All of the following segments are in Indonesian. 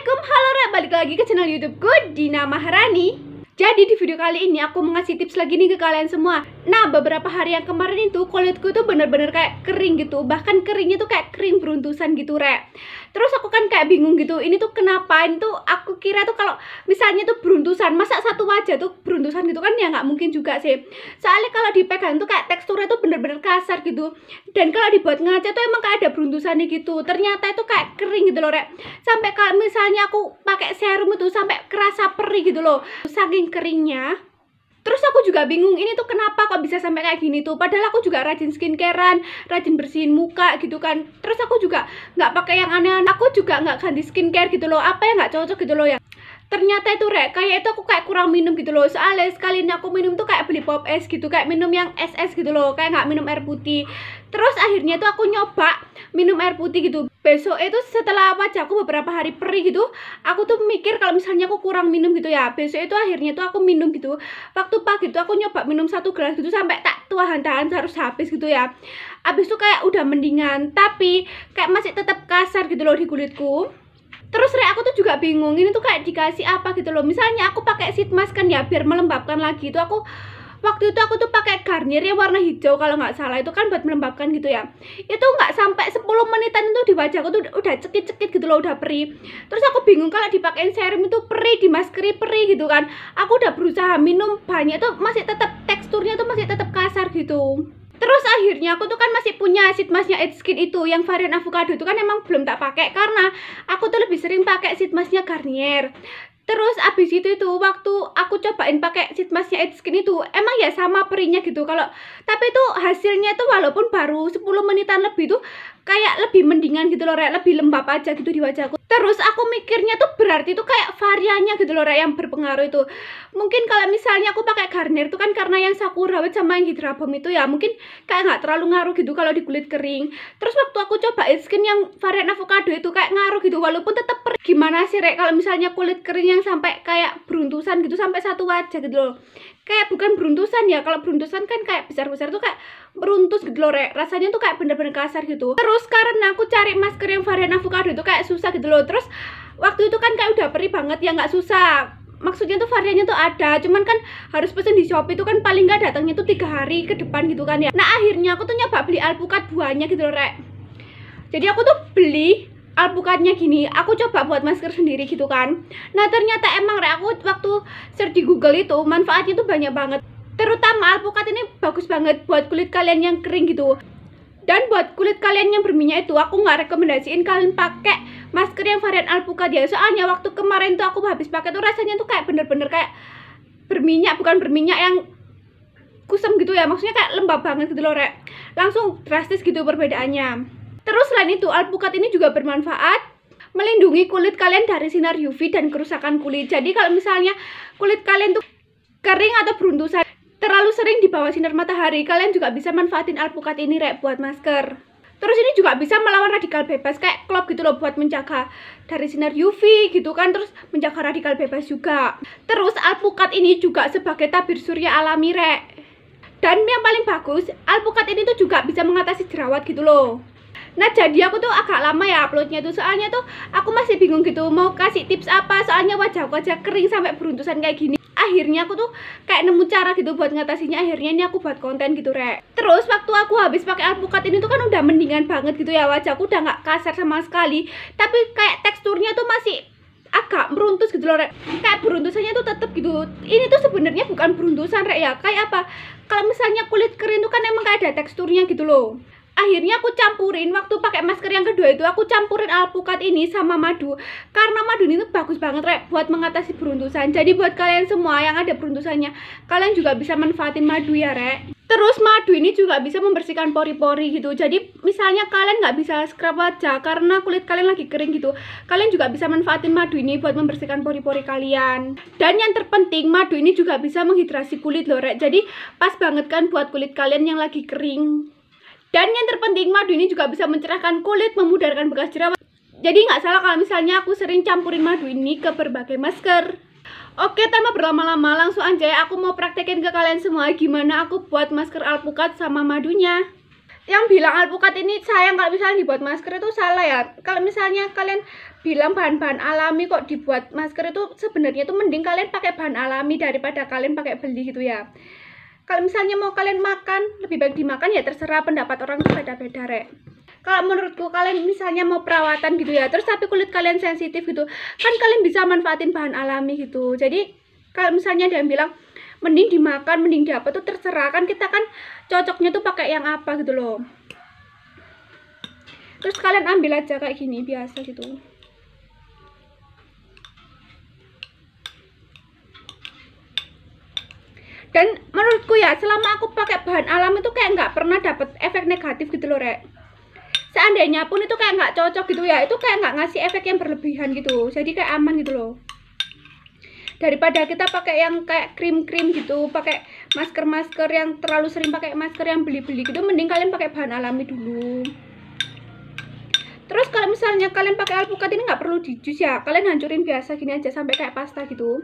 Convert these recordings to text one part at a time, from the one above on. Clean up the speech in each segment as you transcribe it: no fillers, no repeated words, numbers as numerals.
Assalamualaikum, halo Rek, balik lagi ke channel YouTubeku Dina Maharani. Jadi di video kali ini aku mau ngasih tips lagi nih ke kalian semua. Nah, beberapa hari yang kemarin itu kulitku tuh bener-bener kayak kering gitu. Bahkan keringnya tuh kayak kering beruntusan gitu, Rek. Terus aku kan kayak bingung gitu, ini tuh kenapa? Ini tuh aku kira tuh kalau misalnya tuh beruntusan, masa satu wajah tuh beruntusan gitu kan ya nggak mungkin juga sih. Soalnya kalau dipegang tuh kayak teksturnya tuh bener-bener kasar gitu. Dan kalau dibuat ngaca tuh emang kayak ada beruntusannya gitu. Ternyata itu kayak kering gitu loh, Rek. Sampai kalau misalnya aku pakai serum itu sampai kerasa perih gitu loh. Saking keringnya. Terus aku juga bingung, ini tuh kenapa kok bisa sampai kayak gini tuh. Padahal aku juga rajin skincarean, rajin bersihin muka gitu kan. Terus aku juga nggak pakai yang aneh-aneh. Aku juga nggak ganti skincare gitu loh. Apa yang nggak cocok gitu loh ya. Ternyata itu, Rek, kayak itu aku kayak kurang minum gitu loh. Soalnya sekali ini aku minum tuh kayak beli pop es gitu, kayak minum yang es gitu loh, kayak nggak minum air putih. Terus akhirnya tuh aku nyoba minum air putih gitu. Besok itu setelah wajahku beberapa hari perih gitu, aku tuh mikir kalau misalnya aku kurang minum gitu ya. Besok itu akhirnya tuh aku minum gitu. Waktu pagi tuh aku nyoba minum 1 gelas gitu sampai tak tahan harus habis gitu ya. Habis itu kayak udah mendingan, tapi kayak masih tetap kasar gitu loh di kulitku. Terus, Rek, aku tuh juga bingung, ini tuh kayak dikasih apa gitu loh. Misalnya aku pakai sheet mask kan ya, biar melembabkan lagi. Itu aku waktu itu aku tuh pakai Garnier yang warna hijau kalau nggak salah, itu kan buat melembabkan gitu ya. Itu nggak sampai 10 menitan itu di wajahku tuh udah cekit-cekit gitu loh, udah perih. Terus aku bingung kalau dipakein serum itu perih, dimaskeri perih gitu kan. Aku udah berusaha minum banyak tuh masih tetap teksturnya tuh masih tetap kasar gitu. Terus akhirnya aku tuh kan masih punya sheet masknya Edge Skin itu yang varian avocado itu kan emang belum tak pakai karena aku tuh lebih sering pakai sheet masknya Garnier. Terus abis itu waktu aku cobain pakai sheet masknya Edge Skin itu emang ya sama perihnya gitu kalau, tapi tuh hasilnya tuh walaupun baru 10 menitan lebih tuh kayak lebih mendingan gitu loh, Rek, lebih lembab aja gitu di wajahku. Terus aku mikirnya tuh berarti tuh kayak variannya gitu loh, Rek, yang berpengaruh itu. Mungkin kalau misalnya aku pakai Garnier itu kan karena yang Sakura Wet sama yang Hydra Bomb itu ya mungkin kayak nggak terlalu ngaruh gitu kalau di kulit kering. Terus waktu aku coba Edge Skin yang varian avocado itu kayak ngaruh gitu walaupun tetap perih. Gimana sih, Rek, kalau misalnya kulit kering yang sampai kayak beruntusan gitu sampai satu wajah gitu loh. Kayak bukan beruntusan ya, kalau beruntusan kan kayak besar-besar tuh kayak beruntus gitu loh, Rek. Rasanya tuh kayak bener-bener kasar gitu. Terus karena aku cari masker yang varian avocado itu kayak susah gitu loh. Terus waktu itu kan kayak udah perih banget ya, nggak susah. Maksudnya tuh variannya tuh ada, cuman kan harus pesen di Shopee tuh kan paling nggak datangnya tuh 3 hari ke depan gitu kan ya. Nah akhirnya aku tuh nyoba beli alpukat buahnya gitu loh, Rek. Jadi aku tuh beli alpukatnya gini, aku coba buat masker sendiri gitu kan. Nah ternyata emang, Rek, aku waktu search di Google itu manfaatnya tuh banyak banget. Terutama alpukat ini bagus banget buat kulit kalian yang kering gitu. Dan buat kulit kalian yang berminyak itu aku nggak rekomendasiin kalian pakai masker yang varian alpukat ya. Soalnya waktu kemarin tuh aku habis pakai tuh rasanya tuh kayak bener-bener kayak berminyak, bukan berminyak yang kusam gitu ya. Maksudnya kayak lembab banget gitu loh, Rek. Langsung drastis gitu perbedaannya. Terus selain itu alpukat ini juga bermanfaat melindungi kulit kalian dari sinar UV dan kerusakan kulit. Jadi kalau misalnya kulit kalian tuh kering atau beruntusan terlalu sering di bawah sinar matahari, kalian juga bisa manfaatin alpukat ini, Rek, buat masker. Terus ini juga bisa melawan radikal bebas kayak klop gitu loh, buat menjaga dari sinar UV gitu kan, terus menjaga radikal bebas juga. Terus alpukat ini juga sebagai tabir surya alami, Rek. Dan yang paling bagus, alpukat ini tuh juga bisa mengatasi jerawat gitu loh. Nah jadi aku tuh agak lama ya uploadnya tuh, soalnya tuh aku masih bingung gitu mau kasih tips apa, soalnya wajahku aja kering sampai beruntusan kayak gini. Akhirnya aku tuh kayak nemu cara gitu buat ngatasinya, akhirnya ini aku buat konten gitu, Rek. Terus waktu aku habis pakai alpukat ini tuh kan udah mendingan banget gitu ya, wajahku udah nggak kasar sama sekali, tapi kayak teksturnya tuh masih agak meruntus gitu loh, Rek. Kayak beruntusannya tuh tetep gitu. Ini tuh sebenarnya bukan beruntusan, Rek, ya. Kayak apa? Kalau misalnya kulit kering tuh kan emang kayak ada teksturnya gitu loh. Akhirnya aku campurin, waktu pakai masker yang kedua itu aku campurin alpukat ini sama madu. Karena madu ini tuh bagus banget, Rek, buat mengatasi beruntusan. Jadi buat kalian semua yang ada beruntusannya, kalian juga bisa manfaatin madu ya, Rek. Terus madu ini juga bisa membersihkan pori-pori gitu. Jadi misalnya kalian nggak bisa scrub wajah karena kulit kalian lagi kering gitu, kalian juga bisa manfaatin madu ini buat membersihkan pori-pori kalian. Dan yang terpenting, madu ini juga bisa menghidrasi kulit loh, Rek. Jadi pas banget kan buat kulit kalian yang lagi kering. Dan yang terpenting, madu ini juga bisa mencerahkan kulit, memudarkan bekas jerawat. Jadi nggak salah kalau misalnya aku sering campurin madu ini ke berbagai masker. Oke, tanpa berlama-lama langsung aja ya aku mau praktekin ke kalian semua gimana aku buat masker alpukat sama madunya. yang bilang alpukat ini sayang kalau misalnya dibuat masker itu salah ya. Kalau misalnya kalian bilang bahan-bahan alami kok dibuat masker itu, sebenarnya itu mending kalian pakai bahan alami daripada kalian pakai beli gitu ya. Kalau misalnya mau kalian makan, lebih baik dimakan ya, terserah pendapat orang tuh beda-beda rek. Kalau menurutku kalian misalnya mau perawatan gitu ya, terus tapi kulit kalian sensitif gitu, kan kalian bisa manfaatin bahan alami gitu. Jadi kalau misalnya ada yang bilang mending dimakan, mending di apa tuh terserah, kan kita kan cocoknya tuh pakai yang apa gitu loh. Terus kalian ambil aja kayak gini biasa gitu. Dan menurutku ya, selama aku pakai bahan alam itu kayak nggak pernah dapet efek negatif gitu loh rek. Seandainya pun itu kayak nggak cocok gitu ya, itu kayak nggak ngasih efek yang berlebihan gitu. Jadi kayak aman gitu loh. Daripada kita pakai yang kayak krim-krim gitu, pakai masker-masker yang terlalu sering pakai masker yang beli-beli gitu, mending kalian pakai bahan alami dulu. Terus kalau misalnya kalian pakai alpukat ini nggak perlu di jus ya, kalian hancurin biasa gini aja sampai kayak pasta gitu.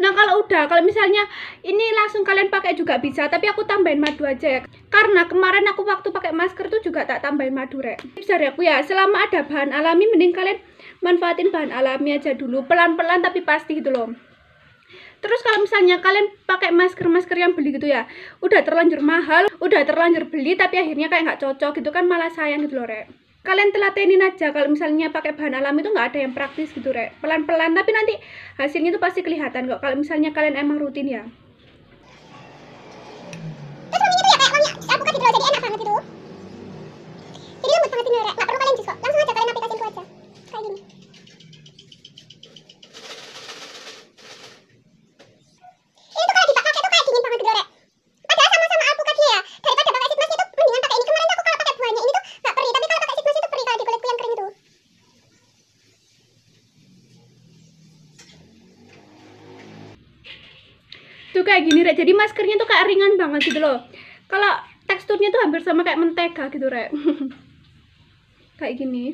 Nah kalau misalnya ini langsung kalian pakai juga bisa, tapi aku tambahin madu aja ya. Karena kemarin aku waktu pakai masker tuh juga tak tambahin madu rek. Tips dari aku ya, selama ada bahan alami mending kalian manfaatin bahan alami aja dulu, pelan-pelan tapi pasti gitu loh. Terus kalau misalnya kalian pakai masker-masker yang beli gitu ya, udah terlanjur mahal, udah terlanjur beli tapi akhirnya kayak nggak cocok gitu kan, malah sayang gitu loh rek. Kalian telatenin aja kalau misalnya pakai bahan alami itu nggak ada yang praktis gitu rek, pelan-pelan tapi nanti hasilnya itu pasti kelihatan kok kalau misalnya kalian emang rutin ya. Terus wanginya tuh ya kayak wangi alpukat gitu loh, jadi enak banget gitu. Jadi lembut banget ini rek, nggak perlu kalian jus kok, langsung aja kalian aplikasiin itu aja kayak gini. Ini tuh kalau dipakai tuh kayak dingin banget gitu rek. Padahal sama-sama alpukat ya, daripada pakai sheet mask itu mendingan pakai ini. Kemarin tuh aku kalau pakai buahnya ini tuh nggak perih, tapi kalau pakai sheet mask itu perih kalau di kulitku yang kering itu. Tuh kayak gini rek, jadi maskernya tuh kayak ringan banget gitu loh. Kalau teksturnya tuh hampir sama kayak mentega gitu rek. Kayak gini.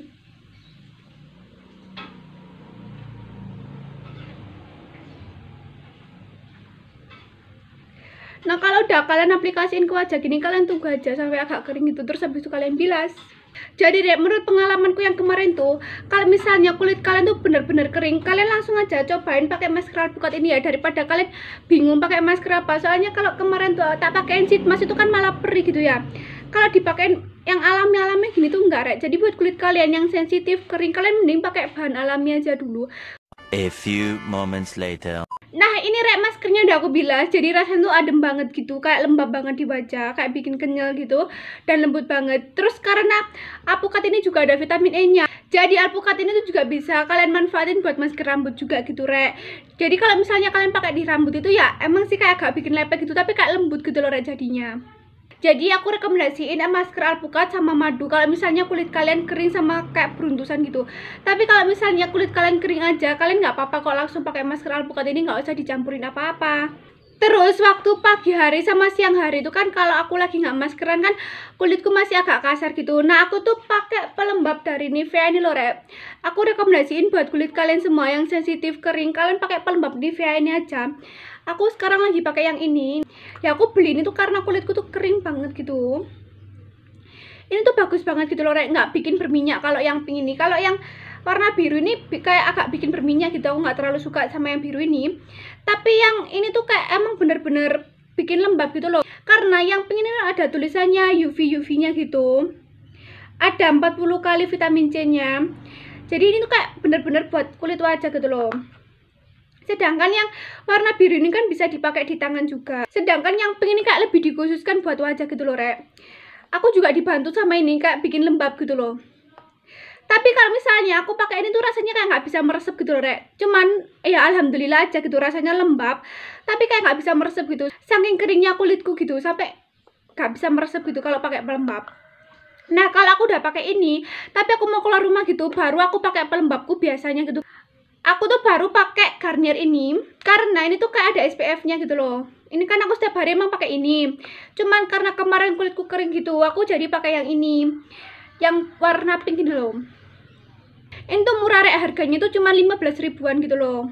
Nah kalau udah kalian aplikasiin ke wajah gini, kalian tunggu aja sampai agak kering gitu, terus habis itu kalian bilas. Jadi deh, menurut pengalamanku yang kemarin tuh, kalau misalnya kulit kalian tuh bener-bener kering, kalian langsung aja cobain pakai masker alpukat ini ya, daripada kalian bingung pakai masker apa. Soalnya kalau kemarin tuh tak pakein sheet mask itu kan malah perih gitu ya. Kalau dipakein yang alami-alami gini tuh enggak rek. Jadi buat kulit kalian yang sensitif kering, kalian mending pakai bahan alami aja dulu. A few moments later. Nah ini rek, maskernya udah aku bilas, jadi rasanya tuh adem banget gitu, kayak lembab banget di wajah, kayak bikin kenyal gitu, dan lembut banget. Terus karena alpukat ini juga ada vitamin E nya, jadi alpukat ini tuh juga bisa kalian manfaatin buat masker rambut juga gitu rek. Jadi kalau misalnya kalian pakai di rambut itu ya emang sih kayak agak bikin lepek gitu, tapi kayak lembut gitu loh rek jadinya. Jadi aku rekomendasiin masker alpukat sama madu kalau misalnya kulit kalian kering sama kayak beruntusan gitu. Tapi kalau misalnya kulit kalian kering aja, kalian nggak apa-apa kok langsung pakai masker alpukat ini, nggak usah dicampurin apa-apa. Terus waktu pagi hari sama siang hari itu kan kalau aku lagi nggak maskeran kan kulitku masih agak kasar gitu. Nah aku tuh pakai pelembab dari Nivea ini loh rek. Aku rekomendasiin buat kulit kalian semua yang sensitif kering, kalian pakai pelembab Nivea ini aja. Aku sekarang lagi pakai yang ini. Ya aku beli ini tuh karena kulitku tuh kering banget gitu. Ini tuh bagus banget gitu loh rek, nggak bikin berminyak kalau yang pink ini. Kalau yang warna biru ini kayak agak bikin berminyak gitu, aku nggak terlalu suka sama yang biru ini. Tapi yang ini tuh kayak emang bener-bener bikin lembab gitu loh. Karena yang pink ini ada tulisannya UV-nya gitu. Ada 40 kali vitamin C nya. Jadi ini tuh kayak bener-bener buat kulit wajah gitu loh. Sedangkan yang warna biru ini kan bisa dipakai di tangan juga. Sedangkan yang pink ini kayak lebih dikhususkan buat wajah gitu loh rek. Aku juga dibantu sama ini kayak bikin lembab gitu loh. Tapi kalau misalnya aku pakai ini tuh rasanya kayak nggak bisa meresep gitu loh rek. Cuman ya alhamdulillah aja gitu, rasanya lembab. Tapi kayak nggak bisa meresep gitu. Saking keringnya kulitku gitu sampai nggak bisa meresep gitu kalau pakai pelembab. Nah kalau aku udah pakai ini, tapi aku mau keluar rumah gitu, baru aku pakai pelembabku biasanya gitu. Aku tuh baru pakai Garnier ini karena ini tuh kayak ada SPF-nya gitu loh. Ini kan aku setiap hari emang pakai ini. Cuman karena kemarin kulitku kering gitu, aku jadi pakai yang ini. Yang warna pink ini loh. Ini tuh murah rek, harganya tuh cuma 15 ribuan gitu loh.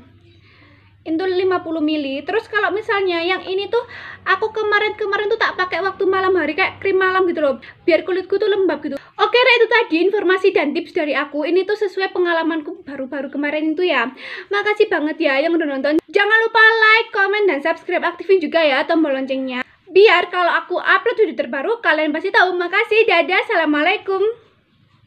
itu 50 ml. Terus kalau misalnya yang ini tuh aku kemarin tuh tak pakai waktu malam hari kayak krim malam gitu loh, biar kulitku tuh lembab gitu. Oke, nah itu tadi informasi dan tips dari aku. Ini tuh sesuai pengalamanku baru-baru kemarin itu ya. Makasih banget ya yang udah nonton. Jangan lupa like, comment, dan subscribe. Aktifin juga ya tombol loncengnya, biar kalau aku upload video terbaru kalian pasti tahu. Makasih, dadah, assalamualaikum.